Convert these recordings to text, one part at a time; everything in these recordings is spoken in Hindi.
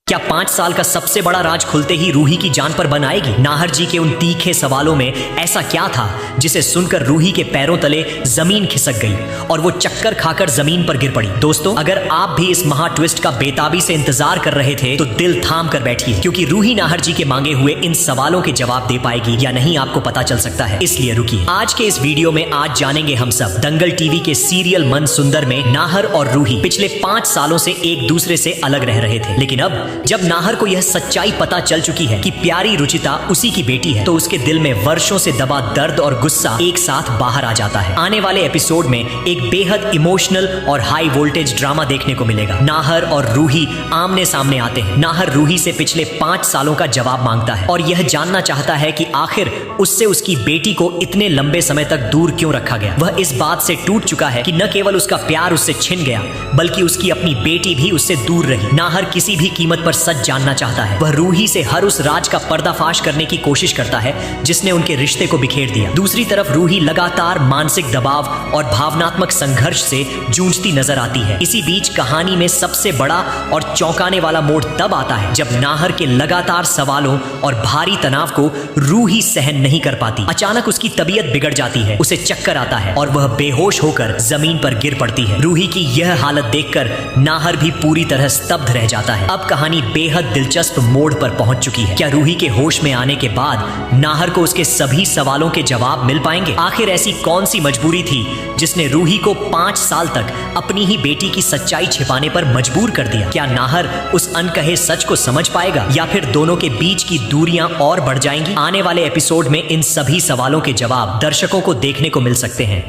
क्या 5 साल का सबसे बड़ा राज खुलते ही रूही की जान पर बन आएगी? नाहर जी के उन तीखे सवालों में ऐसा क्या था जिसे सुनकर रूही के पैरों तले जमीन खिसक गई और वो चक्कर खाकर जमीन पर गिर पड़ी। दोस्तों, अगर आप भी इस महा ट्विस्ट का बेताबी से इंतजार कर रहे थे तो दिल थाम कर बैठिए, क्योंकि रूही नाहर जी के मांगे हुए इन सवालों के जवाब दे पाएगी या नहीं आपको पता चल सकता है। इसलिए रुकिए, आज के इस वीडियो में आज जानेंगे हम सब दंगल टीवी के सीरियल मन सुंदर में नाहर और रूही पिछले 5 सालों से एक दूसरे से अलग रह रहे थे, लेकिन अब जब नाहर को यह सच्चाई पता चल चुकी है कि प्यारी रुचिता उसी की बेटी है, तो उसके दिल में वर्षों से दबा दर्द और गुस्सा एक साथ बाहर आ जाता है। आने वाले एपिसोड में एक बेहद इमोशनल और हाई वोल्टेज ड्रामा देखने को मिलेगा। नाहर और रूही आमने सामने आते हैं। नाहर रूही से पिछले 5 सालों का जवाब मांगता है और यह जानना चाहता है कि आखिर उससे उसकी बेटी को इतने लंबे समय तक दूर क्यों रखा गया। वह इस बात से टूट चुका है कि न केवल उसका प्यार उससे छिन गया, बल्कि उसकी अपनी बेटी भी उससे दूर रही। नाहर किसी भी कीमत पर सच जानना चाहता है। वह रूही से हर उस राज का पर्दाफाश करने की कोशिश करता है जिसने उनके रिश्ते को बिखेर दिया। दूसरी तरफ रूही लगातार मानसिक दबाव और भावनात्मक संघर्ष से जूझती नजर आती है। इसी बीच कहानी में सबसे बड़ा और चौंकाने वाला मोड़ तब आता है जब नाहर के लगातार सवालों और भारी तनाव को रूही सहन नहीं कर पाती। अचानक उसकी तबीयत बिगड़ जाती है, उसे चक्कर आता है और वह बेहोश होकर जमीन पर गिर पड़ती है। रूही की यह हालत देखकर नाहर भी पूरी तरह स्तब्ध रह जाता है। अब कहानी बेहद दिलचस्प मोड़ पर पहुंच चुकी है। क्या रूही के होश में आने के बाद नाहर को उसके सभी सवालों के जवाब मिल पाएंगे? आखिर ऐसी कौन सी मजबूरी थी जिसने रूही को 5 साल तक अपनी ही बेटी की सच्चाई छिपाने पर मजबूर कर दिया? क्या नाहर उस अनकहे सच को समझ पाएगा या फिर दोनों के बीच की दूरियां और बढ़ जाएंगी? आने वाले एपिसोड में इन सभी सवालों के जवाब दर्शकों को देखने को मिल सकते हैं।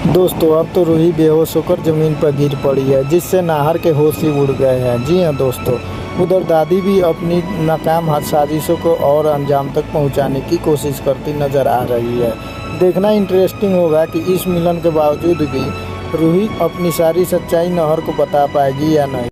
दोस्तों, अब तो रूही बेहोश होकर जमीन पर गिर पड़ी है, जिससे नाहर के होश ही उड़ गए हैं। जी हाँ दोस्तों, उधर दादी भी अपनी नाकाम साजिशों को और अंजाम तक पहुंचाने की कोशिश करती नजर आ रही है। देखना इंटरेस्टिंग होगा कि इस मिलन के बावजूद भी रूही अपनी सारी सच्चाई नाहर को बता पाएगी या नहीं।